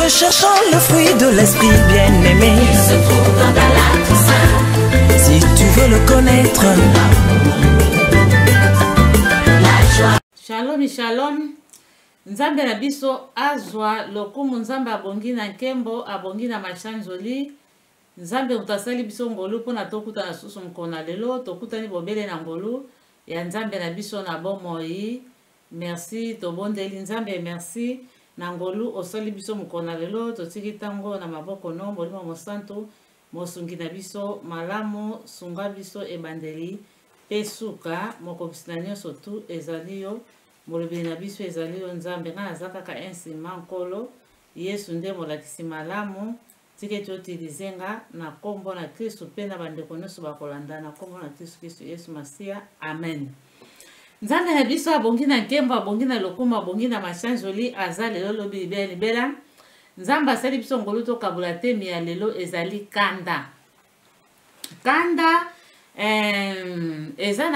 Recherchons le fruit de l'esprit bien-aimé. Il se trouve dans Galates 5. Si tu veux le connaître. Shalom, shalom. Nzambe na biso azwa lokumu nzambe abongi na nkembo abongi na machanjoli. Nzambe utasali biso ngolu pona tokuta na susu mkona lelo tokutani bobele na ngolu ya nzambe na biso na bomoi. Merci tobondeli nzambe merci na ngolu osali biso mkona lelo totiki tango na maboko no molimo mosanto mosungi na biso malamu sunga biso ebandeli pesuka mokobisi na nyonso tu ezali yo molobeli na biso ezali yo nzambe nga naza kaka nsima nkolo yesu nde molakisi malamu tike totilize nga na kombo na kristu mpe na bandeko nyonso bakolanda na kombo na kristu yesu masiya amen. Nzambe na biso abongi na nkembo abongi na lokumu abongi na machanjoli aza lelo lobi libela nzambe asali biso ngolu tokabula temi ya lelo ezali kanda. Kanda eza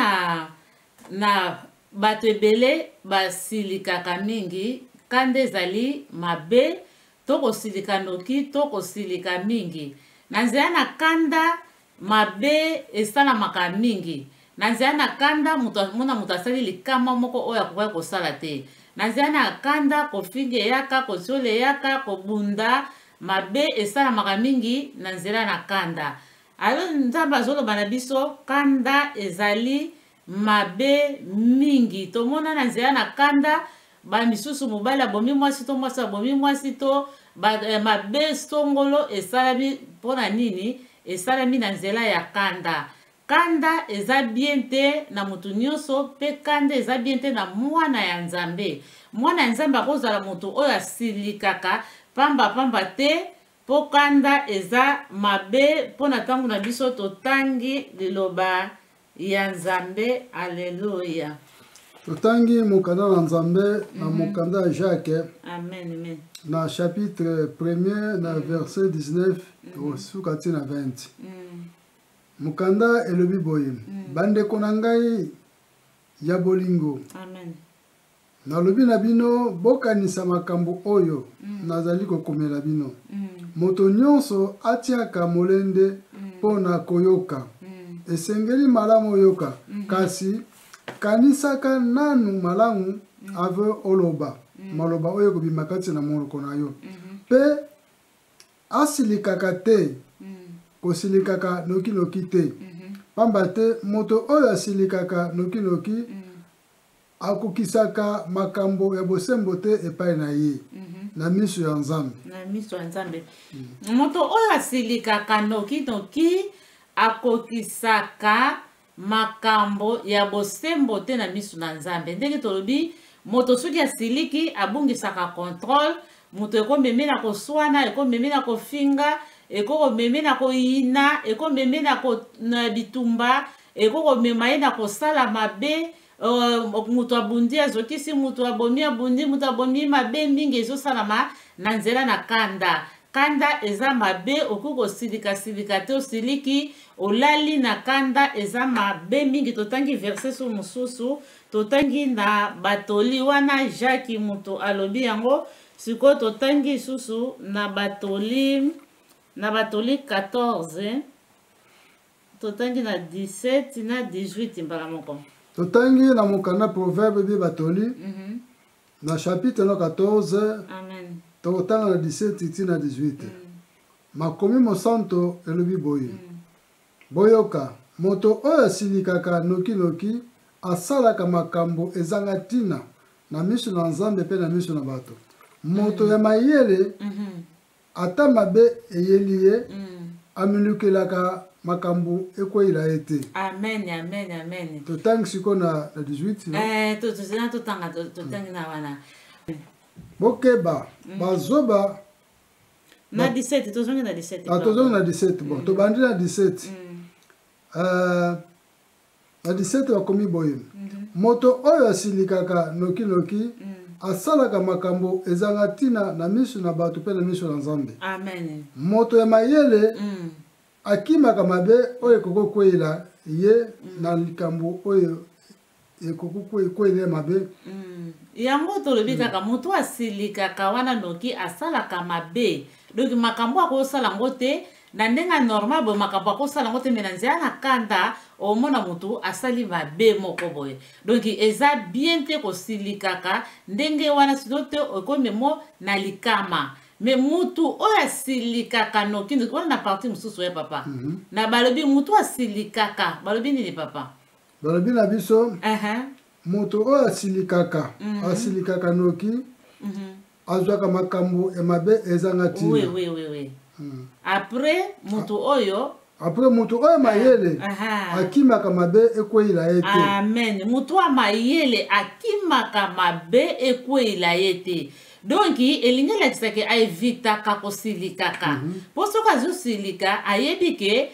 na bato ebele basilikaka mingi. Kanda ezali mabe tokosilika noki tokosilika mingi na nzela na kanda mabe esalamaka mingi. Na nzela na kanda muna mutu asali likama moko oyo akoki kosala te. Na nzela na kanda kofinga eyaka kosiolo eyaka kobunda mabe esalamaka mingi na nzela na kanda. Alo nzambe azoloba na biso kanda ezali mabe mingi. Tomona na nzela na kanda ba misusu mobali abomi mwasi to mwasi abomi mwasi to mabe songolo esalami mpona nini esalami na nzela ya kanda. Kanda eza bien te na mutu nyonso pe kanda eza bien te na mwana ya nzambe. Mwana ya nzambe akozala mutu oyo asilikaka pamba te po kanda eza mabe mpona ntango na biso totangi liloba ya nzambe. Alleluya. Totangi mokanda na nzambe na mokanda ya Jacques. Amen, amen. Na chapitre 1er na verset 19 osuka ti na 20. Mokanda elobi boye bandeko na ngai ya bolingo. Amen. Nalobi na bino bokanisa makambo oyo nazali kokomela bino. Moto nyonso atiaka molende mpona koyoka. Esengeli malamu oyoka kasi kanisaka nanu malamu ave oloba maloba oyo kobima kati na monoko na yo pe asilikaka te kosilikaka noki te pamba te moto oyo asilikaka noki akokisaka makambo ya bosembo te epai na ye na miso ya nzambe. Na miso ya nzambe. Moto oyo asilikaka noki akokisaka makambo ya bosembo te na miso na nzambe. Ndenge tolobi moto soki asiliki abungisaka contrôle moto ekomeme na koswana ekomeme na kofinga ekomeme na koyina ekomeme na bitumba ekomema ye na kosala mabe. Mutu abundi azokisi mutu abomi abundi mutu abomi mabe mingi ezosalama na nzela na kanda. Kanda eza mabe okoki kosilika te osiliki olali na kanda eza mabe mingi. Totangi verset so mosusu totangi na batoli wana Jacques mutu alobi yango siko totangi susu na batoli 14 totangi na 17 na 18 mbala moko. Totangi na mokanda proverbe bi batoli na chapitre 14. Amen. Tokotanga na 17 ti na 18. Makomi mosanto elobi boye. Boyoka moto oyo asilikaka noki asalaka makambo ezanga tina na miso na nzambe pe na miso na bato. Moto ya mayele ata mabe eyeli ye amilukelaka makambo ekweyila ete. Amen, amen, amen. Totangi siko na 18. Totangi na wana. Bokeba bazoba na 17 tozongi na 17. Tozongi na 17 bon tobandi na 17. Na 17 bakomi boye. Moto oyo asilikaka noki asalaka makambo ezanga tina na miso na bato pe na miso na nzambe. Amen. Moto ya mayele akimaka mabe oyo kokokweyila ye na likambo oyo ekokuku ekwele mabe yango tolobi kaka moto asilikaka wana noki asalaka mabe donc makambo akosala ngo te na ndenge normal boye makambo akosala ngo te me na nzela na kanda omona motu asali mabe moko boye donc eza bien te kosilikaka ndenge wana sino te okomi mo na likama me mutu oyo asilikaka noki wana na parti mosusu ya papa na balobi mutu asilikaka balobi nini papa balobi na biso moto oyo asilikaka noki azwaka makambo emabe ezanga ntina oui. Après mutu oyo mayele akimaka mabe ekweyila ye te amen mutu wa mayele akimaka mabe ekweyila ye te donc elingi elakisaka aevitaka kosilikaka mpo soki azosilika ayebi ke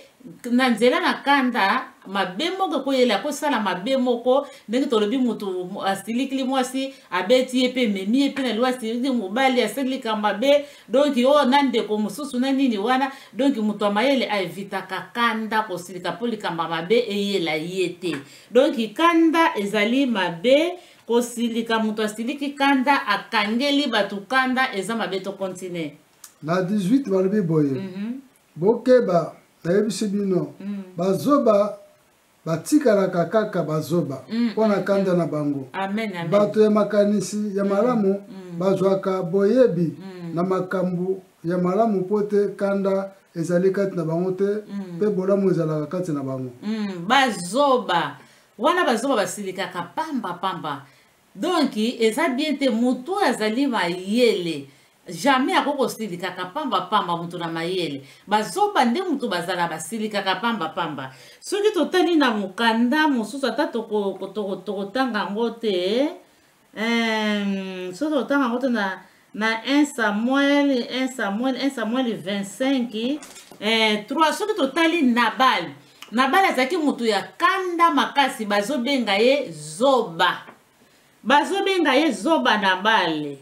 na nzela na kanda mabe moko koyela akosala mabe moko ndenge tolobi mutu asilikili mwasi abeti ye mpe memi ye mpe na liwa asiliki mobali asilika mabe donc oyo na ndeko mosusu na nini wana donc mutu ya mayele aevitaka kanda kosilika mpo likambo mabe eyela ye te donc kanda ezali mabe kosilika mutu asiliki kanda akangeli batu kanda eza mabe to continue na 18 balobi boye bokeba nayebisi bino bazoba batikalaka kaka bazoba mpona kanda na bango bato ya makanisi ya malamu bazwaka boyebi na makambo ya malamu mpo te kanda ezali kati na bango te mpe bolamu ezalaka kati na bango bazoba wana bazoba basilikaka pamba donc eza bien te mutu azali mayele jamais akokosilikaka pamba mutu na mayele bazoba nde mutu bazala basilikaka pamba soki totali na mokanda mosusu ata tokotanga yango te soki totanga yango te na 1 Samuel 25 3 soki totali Nabal azalaki mutu ya kanda makasi bazobenga ye zoba Nabal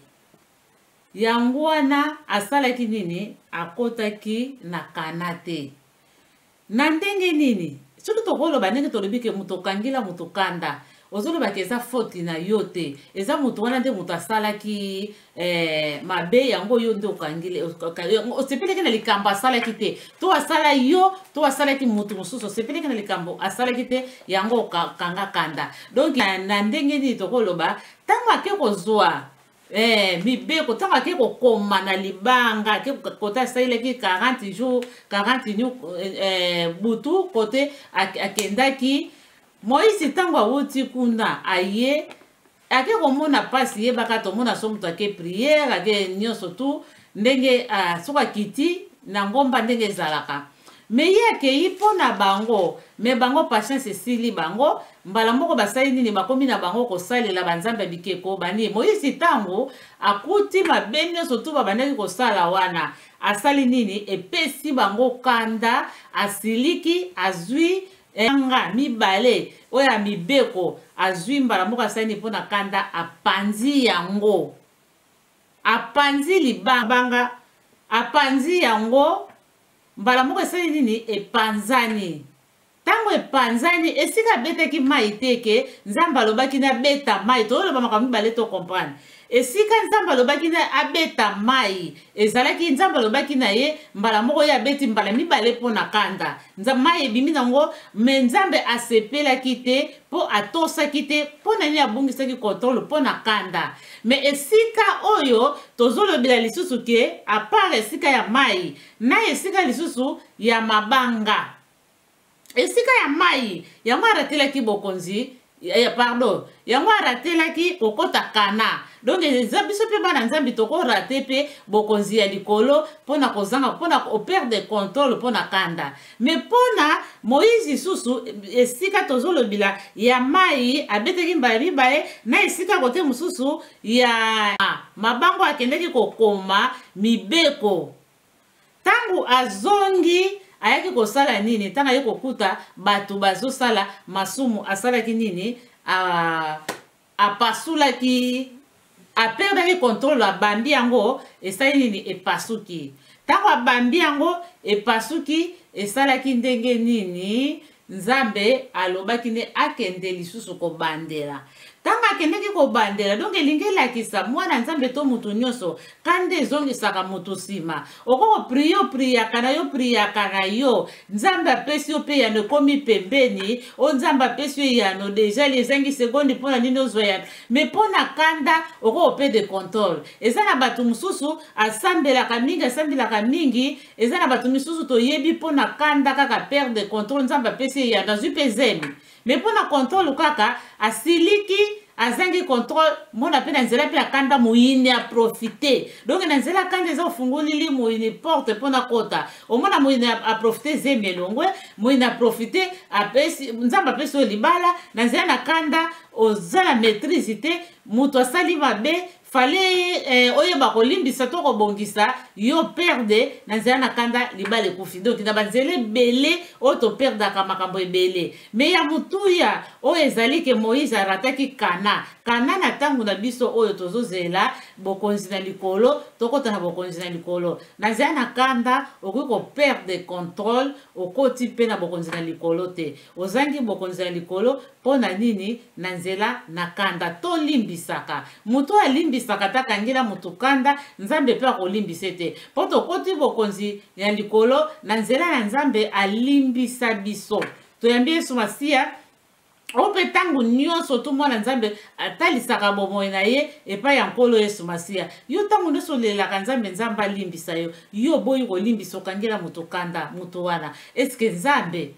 yango wana asalaki nini akotaki na kana te na ndenge nini soki tokoloba ndenge tolobi ke mutu okangila mutu kanda ozolobaki eza foti na yo te eza mutu wana nde mutu asalaki mabe yango yo nde okangile osepeleki na likambo asalaki te to asala yo to asalaki mutu mosusu osepeleki na likambo asalaki te yango okanga kanda donc na ndenge nini tokoloba ntango ake kozwa mibeko ntango ake kokoma na libanga ake kote asalelaki 40 jours 40 butu kote akendaki Moïse ntango awuti kuna aye ake komona pasi yebaka tomona so mutu ake priere ake nyonso tu ndenge soka kiti na ngomba ndenge ezalaka me ye akei mpo na bango me bango patience esili bango mbala moko basali nini bakomi na bango kosalela banzambe ya bikeko bani Moïse ntango akuti mabe nyonso tu babandaki kosala wana asali nini epesi bango kanda asiliki azwi nga mibale oya mibeko azwi mbala moko asali mpo na kanda apanzi yango apanzi libanga apanzi yango mbala moko esali nini epanzani ntango epanzani esika abetaki mai teke nzambe alobaki na beta mai toloba makambo mibale to comprendre esika nzambe alobaki na abeta mai ezalaki nzambe alobaki na ye mbala moko ye abeti mbala mibale mpo na kanda mai ebimi nango me nzambe asepelaki te mpo atosaki te mpo na nini abungisaki controle mpo na kanda me esika oyo tozolobela lisusu ke apart esika ya mai na esika lisusu ya mabanga esika ya mai yango aratelaki bokonzi pardon yango aratelaki kokota kana donc eza biso mpe bana nzambe tokorate mpe bokonzi ya likolo mpona kozanga mpona operde contrôle mpona kanda me mpona Moïse susu esika tozolobila ya mai abetaki mbala mibale na esika kote mosusu ya mabango akendaki kokoma mibeko ntango azongi ayaki kosala nini ntango ayaki kokuta bato bazosala masumu asalaki nini apasulaki aperdaki contrôle abambi yango esali nini epasuki ntango abambi yango epasuki esalaki ndenge nini nzambe alobaki ne akende lisusu kobandela tanga akendeki kobandela donc elingi elakisa mwana nzambe to mutu nyonso kanda ezongisaka mutu nsima okoko priyaka na yo priyaka na yo nzambe apesi yo mpe yano ekomi pembeni o nzambe apesi yo yano deja ezangi sekondi mpona nini ozwa yano me mpona kanda okoko mpe de contrôle eza na bato mosusu asambelaka mingi eza na bato misusu toyebi mpona kanda kaka perte de contrôle nzambe apesi ye yano azwi mpe zemi me mpona contrôle kaka asiliki azangi contrôle mona pe na nzela pe akanda moyini a profiter donc na nzela kanda eza ofungolili moyini porte mpona kota omona moyini a profiter zemi elongwe moyini a profiter apesi nzambe apesi oyo libala na nzela na kanda oza na maîtrise te moto asali mabe fale oyeba kolimbisa to kobongisa yo perde na nzela na kanda libala ekufi donc na banzela ebele oyo toperdaka makambo ebele me ya motuya oyo ezali ke moïse arataki kana na ntango na biso oyo tozozela bokonzi na likolo tokota na bokonzi na likolo na nzela na kanda okoki koperde contrôle okoti mpe na bokonzi na likolo te ozangi bokonzi na likolo mpo na nini na nzela na kanda tolimbisaka moto alimbisaka takangela motu kanda nzambe mpe akolimbisa te mpo tokoti bokonzi ya likolo na nzela na nzambe alimbisa biso toyambi yesu masiya oyo mpe ntango nyonso to mwana nzambe atalisaka bomoi na ye epai ya nkolo yesu masiya yo ntango nyonso olelaka nzambe nzambe alimbisa yo yo boyi kolimbisa okangela moto kanda moto wana eske nzambe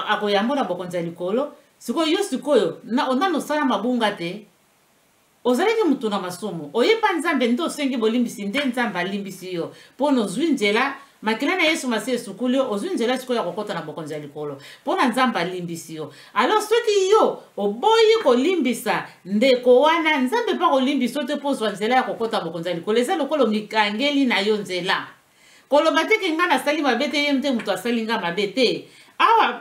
akoyambola bokonzi ya likolo sikoyo yo sikoyo onano osala mabunga te ozalaki mutu na masumu oyepa nzambe nde osengi bolimbisi nde nzambe alimbisi yo mpona ozwi nzela makila na yesu masiya esukuli yo ozwi nzela sikoyo ya kokota na bokonzi ya likolo mpona nzambe alimbisi yo alors soki yo oboyi kolimbisa ndeko wana nzambe mpe akolimbisa yo te mpo ozwa nzela ya kokota bokonzi ya likolo eza lokolo mikangeli na yo nzela koloba teke nga nasali mabe te ye nde moto asali nga mabe te awa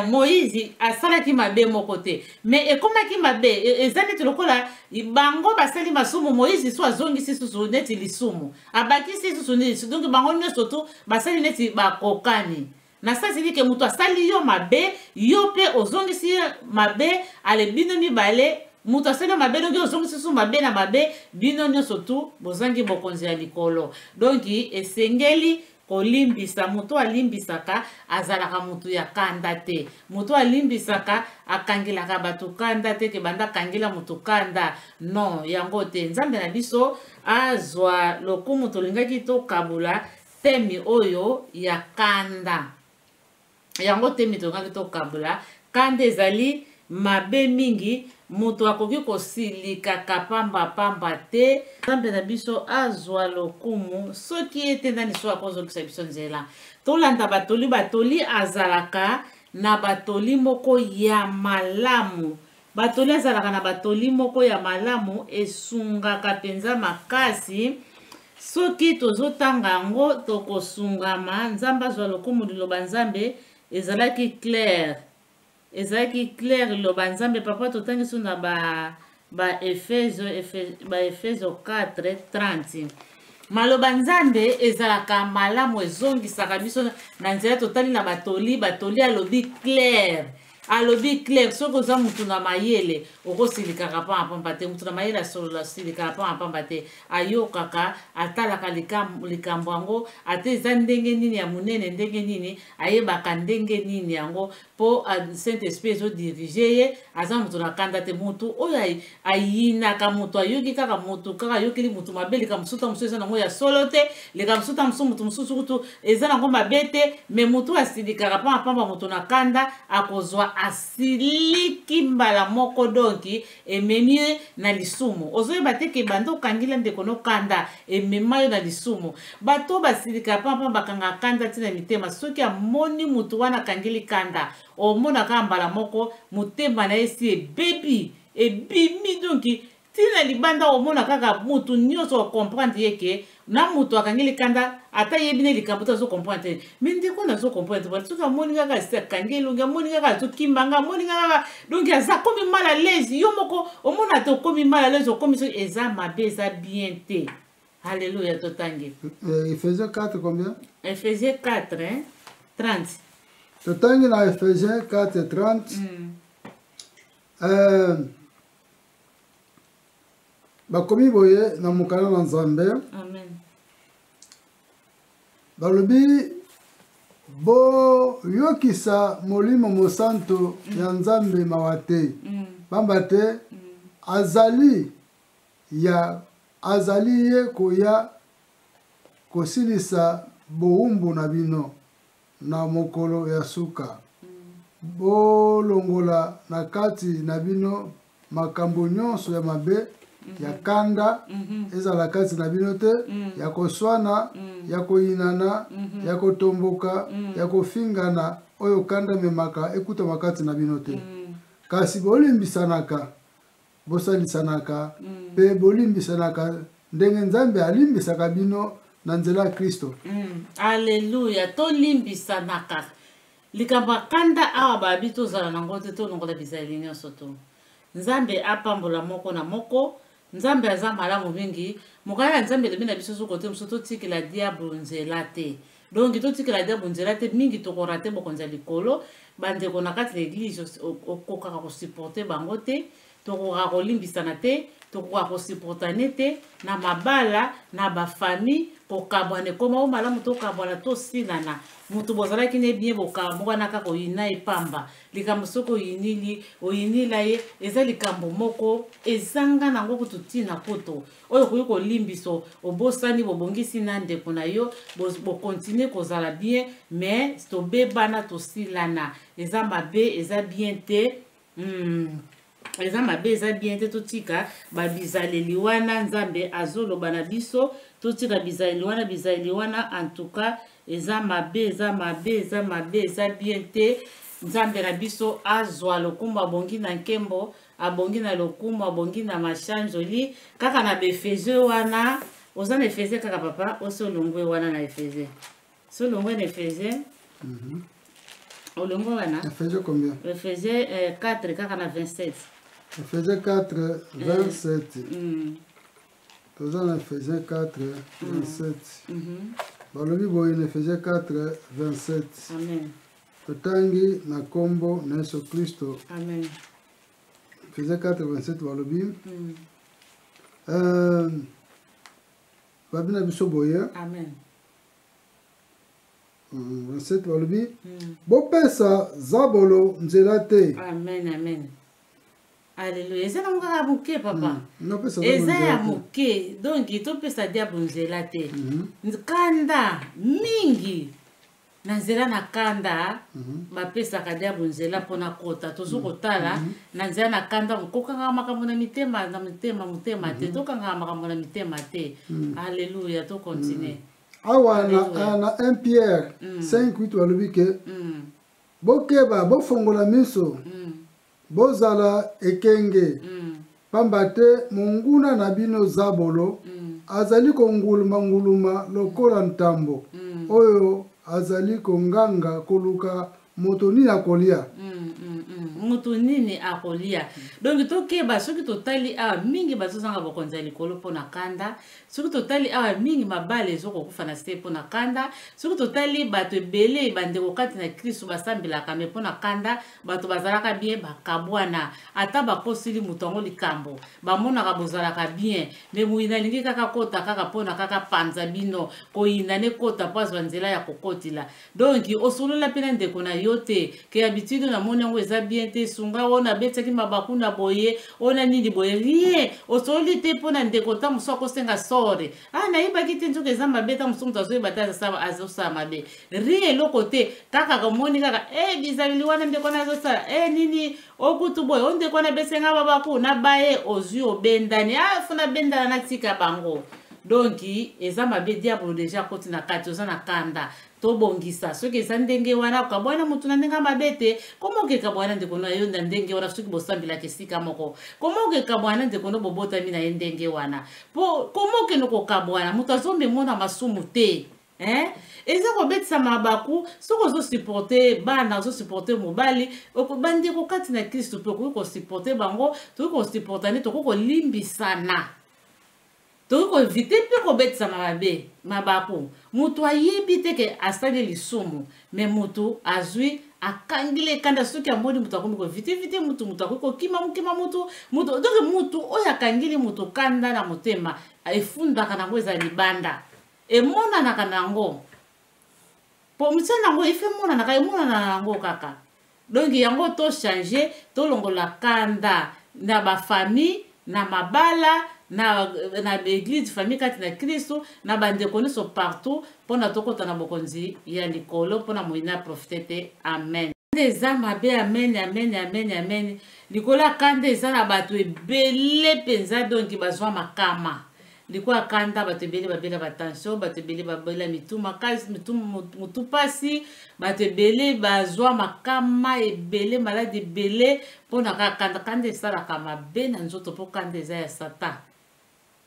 moïse asalaki mabe moko te me ekomaki mabe eza neti lokola bango basali masumu moïse so azongisi susu neti lisumu abakisi susu neti lisumu donc bango nyonso tu basali neti bakokani na sasili ke moto asali yo mabe yo mpe ozongisi mabe ale bino mibale moto asali yo mabe donki ozongisi susu mabe na mabe bino nyonso tu bozangi bokonzi ya likolo donc esengeli kolimbisa moto alimbisaka azalaka moto ya kanda te moto alimbisaka akangelaka bato kanda te ke banda kangela moto kanda non yango te nzambe na biso azwa lokumu tolingaki tokabula temi oyo ya kanda yango temi tolingaki tokabula kanda ezali mabe mingi moto akoki kosilikaka pamba te nzambe na biso azwa lokumu soki ete ndani so akozongisa biso nzela tolanda batoli azalaka na batoli moko ya malamu batoli azalaka na batoli moko ya malamu esungaka mpenza makasi soki tozotanga yango tokosungama nzambe azwa lokumu liloba nzambe ezalaki clair liloba nzambe papa totangi so na ba Efeso 4:30 maloba nzambe ezalaka malamu ezongisaka biso na nzela totali na batoli alobi clair soki oza mutu na mayele okosilikaka pamba te mutu na mayele asilikaka pamba te ayokaka atalaka likambo yango ate eza ndenge nini ya monene ndenge nini ayebaka ndenge nini yango mpo saint esprit ezodirige ye aza mutu na kanda te mutu oyo ayinaka mutu ayoki kaka mutu kaka ayokeli mutu mabe leka mosusu mosusu eza nango ya solo te leka mosusu mosusu mutu mosusu kutu eza nango mabe te me mutu asilikaka pamba mutu na kanda akozwa asiliki mbala moko donki ememi na lisumu ozoyeba te ke bando okangila ndeko nokanda emema yo na lisumu bato basilika pamba bakanga kanda tina mitema soki amoni mutu wana akangili kanda omonaka mbala moko motema na esi ebimi donki tina libanda omona kaka mutu nyonso okomprendre yeke na mutu akangeli kanda ata yebi ne likambo to azokomprendre te me ndeko nazokomprendre te soki amoni kaka esi akangi elongi amoni kaka azokimbanga amoni kaka donc aza komi mal à l'aise yo moko omona te okomi mal à l'aise okomi soki eza mabe eza bien te alléluia totangi Ephésiens 4 combien? Ephésiens 4 30 totangi na Ephésiens 4:30 bakomi boye na mokano na Nzambe Amen. balobi boyokisa molimo mosantu ya Nzambe mawa te pamba te azali ye koya kosilisa bowumbu na bino na mokolo ya suka bolongola na kati na bino makambo nyonso ya mabe ya kanda ezala kati na bino te ya koswana ya koyinana ya kotomboka ya kofingana oyo kanda memaka ekutama kati na bino te kasi bolimbisanaka bosalisanaka mpe bolimbisanaka ndenge Nzambe alimbisaka bino na nzela ya Kristo. Alleluya, tolimbisanaka likambo kanda awa babi tozala nango te tonongola bizali nyonso to. Nzambe apambola moko na moko, Nzambe aza malamu mingi, mokaya ya Nzambe lebi na biso so kote moso totikela diable nzela te. Donc totikela diable nzela te mingi tokorate bokonza likolo, bandeko na kati l'église okokaka kosupporter bango te, tokoka kolimbisana te, tokoka kosupportane te na mabala na bafamille kokabwane koma o malamu tokabwana tosilana mutu bozalaki ne bien bokambo wana kaka oyina epamba likambo soko oyinila ye eza likambo moko ezanga nango kututina poto oyo koyi kolimbiso obosani bobongisi na ndeko na yo bokontinue kozala bien mais tobebana tosilana eza mabe eza bien te eza mabe eza bien te totika babizaleli wana Nzambe azoloba na biso totika bizaleli wana en tout cas eza mabe eza bien te Nzambe na biso azwa lokumu abongi na nkembo abongi na lokumu abongi na machanjoli kaka na befeze wana oza na efeze kaka papa osolongwe wana na efeze solongwe na efeze olongo wana Ephésiens combien? Ephésiens 4 kaka na 27 Ephésiens 4, 27. Nous avons Ephésiens 4, 27. Balobi boye Ephésiens 4, 27. Amen. Totangi na kombo na Yesu Kristo. Amen. Ephésiens 4, 27 balobi. Babina biso boye. Amen. 27 balobi. Bopesa zabolo nzela te. Amen, amen. Alléluia. Eza na mukaka muke papa. Eza ya muke. Donc topesa diable nzela te. Kanda mingi. Na nzela na kanda bapesaka diable nzela mpona kota tozokotala na nzela na kanda kokanga makambo na mitema te tokanga makambo na mitema te. Alléluia, to continue. Awa na 1 Pierre 5:8 balobi ke bokeba bofongola miso bozala ekenge pamba te monguna na bino zabolo azali konguluma lokola ntambo oyo azali konganga koluka moto nini akolia moto nini akolia donc tokeba soki totali awa mingi bazozanga bokonzi ya likolo mpona kanda soki totali awa mingi mabale ezokokufa na se mpona kanda soki totali bato ebele bandeko kati na Kristo basambelaka me mpona kanda bato bazalaka bien bakabwana ata bakosili moto yango likambo bamonaka bozalaka bien me moyina alingi kaka kota kaka mpona kaka panza bino koyina ne kota mpo azwa nzela ya kokotila donc osolola mpe na ndeko na yo te ke habitude namoni yango eza bien te sunga ona betaki mabaku na boye ona nini boye rien osoli te mpona ndeko ta mosu akosenga sore nayebaki te nzoka eza mabe ta mosu moto azoyeba te azosala mabe rien eloko te kaka komoni kaka bizaleli wana ndeko na azosala nini okutu boye o ndeko na besenga babaku na baye ozwi obendani funa bendana natika bango donc eza mabe diable deja koti na kati oza na kanda tobongisa soki eza ndenge wana okabwana mutu na ndenge mabe te koma okeka bwana ndeko na yo na ndenge wana soki bosambelaka esika moko koma okeka bwana ndeko no bobotami na ye ndenge wana po koma okende kokabwana mutu azomemona masumu te eza kobetisa mabaku soki ozosupporte bana ozosupporte mobali bandeko kati na Kristo mpe okoki kosupporte bango tokoki kosupportane tokoki kolimbisana to ko vite pe ko betsa mabe mabako mutu ayebi te ke asali lisumu me mutu azui akangile kanda soki amodi mutu akomi ko vite mutu akoko kima mutu donc mutu oyo akangili mutu kanda na motema efundaka nango eza libanda emonanaka nango po mutsa nango ife emonana nango kaka donc yango to changer to longola kanda na ba famille na mabala na l'église famille kati na Kristo na bandeko nyonso partout pona tokota na bokonzi ya likolo pona moina profete amen. Eza mabe amen likolo kanda eza na bato ebele penza donc bazwa makama likolo kanda bato ebele babela batension bato ebele babela mituma kasi mutu pasi bato ebele bazwa makama ebele malade ebele pona kanda esalaka mabe na nzoto po kanda eza ya satan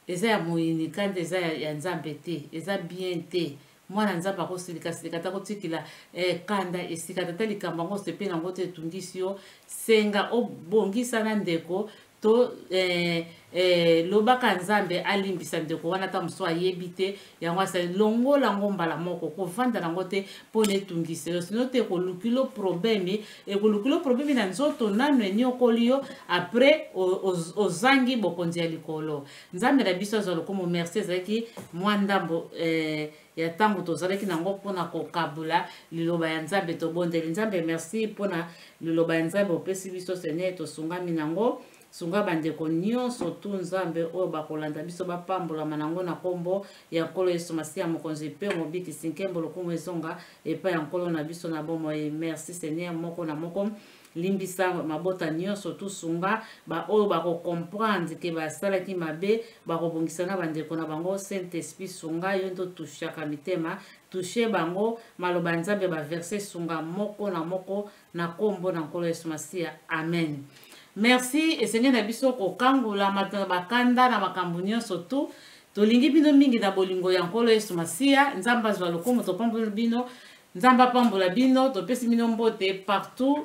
eza ya moyini kanda eza ya nzambe te eza bien te mwana nzambe akosilika ta kotikila kanda esika tata likambo yango sepe nango te etungisi yo senga obongisa na ndeko to lobaka nzambe alimbisa ndeko wana ta mosu ayebi te yango asali longola yango mbala moko kovanda nango te mpo na etungisa yo sino te ekolukilo probleme na nzoto nano enyokoli yo apres ozangi bokonzi ya likolo nzambe na biso azwa lokomo merci ezalaki mwa ndambo ya ntango tozalaki nango mpona kokabula liloba ya nzambe tobondeli nzambe merci mpona liloba ya nzambe opesi biso sene tosungami nango sunga bandeko nyonso tu nzambe oyo bakolanda biso bapambolama nango na nkombo ya nkolo yesu masiya mokonzi mpe mobikisi nkembo lokumu ezonga epai ya nkolo na biso na bomoi merci seigneur moko na moko limbisa mabota nyonso tu sunga oyo bakokomprendre ke basalaki mabe bakobongisa na bandeko na bango saint esprit sunga yo nto tushaka mitema tushe bango maloba nzambe baverse sunga moko na moko na nkombo na nkolo yesu masiya amen. Merci esenge na biso kokangola matana bakanda na makambo nyonso tu tolingi bino mingi na bolingo ya nkolo yesu masiya nzamba azwa lokumu topambola bino nzamba apambola bino topesi bino mbote partout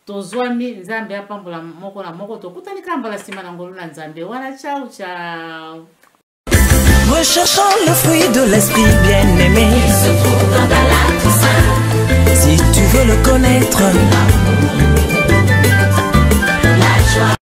tozwami nzambe apambola moko na moko tokutani kambala nsima na ngolu na nzambe wana ciao ciao. Recherchons le fruit de l'esprit bien-aimé. Il se trouve dans Galates.